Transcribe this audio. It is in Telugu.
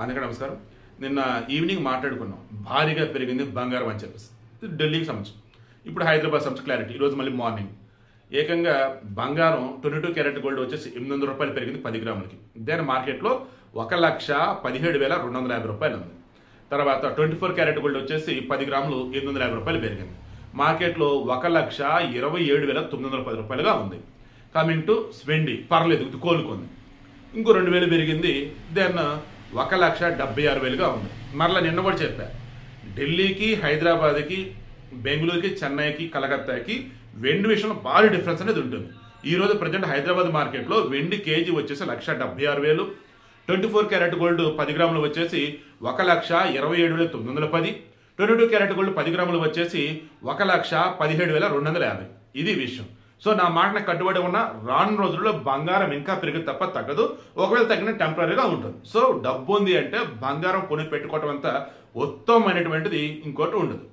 అందరికీ నమస్కారం. నిన్న ఈవినింగ్ మాట్లాడుకున్నాం, భారీగా పెరిగింది బంగారం అని చెప్పేసి. ఢిల్లీకి సంబంధించి ఇప్పుడు హైదరాబాద్ సంబంధించి క్లారిటీ. ఈరోజు మళ్ళీ మార్నింగ్ ఏకంగా బంగారం 22 క్యారెట్ గోల్డ్ వచ్చేసి 800 రూపాయలు పెరిగింది 10 గ్రాములకి. దేని మార్కెట్లో 1,17,250 రూపాయలు ఉంది. తర్వాత 24 క్యారెట్ గోల్డ్ వచ్చేసి 10 గ్రాములు 850 రూపాయలు పెరిగింది. మార్కెట్లో 1,27,910 రూపాయలుగా ఉంది. కమింగ్ టు వెండి పర్లేదు, ఇది కోలుకుంది, ఇంకో 2,000 పెరిగింది. దెన్ 1,76,000గా ఉంది. మరలా నిన్న కూడా చెప్పా, ఢిల్లీకి, హైదరాబాద్కి, బెంగళూరుకి, చెన్నైకి, కలకత్తాకి వెండి విషయంలో భారీ డిఫరెన్స్ అనేది ఉంటుంది. ఈరోజు ప్రజెంట్ హైదరాబాద్ మార్కెట్లో వెండి కేజీ వచ్చేసి 1,76,000. 24 క్యారెట్ గోల్డ్ 10 గ్రాములు వచ్చేసి 1,27,910. 22 క్యారెట్ గోల్డ్ 10 గ్రాములు వచ్చేసి 1,17,250. ఇది విషయం. సో నా మాటను కట్టుబడి ఉన్న రాను రోజుల్లో బంగారం ఇంకా పెరిగి తప్ప తగ్గదు. ఒకవేళ తగ్గిన టెంపరీగా ఉంటుంది. సో డబ్బు ఉంది అంటే బంగారం కొని పెట్టుకోవటం అంతా ఉత్తమమైనటువంటిది ఇంకోటి ఉండదు.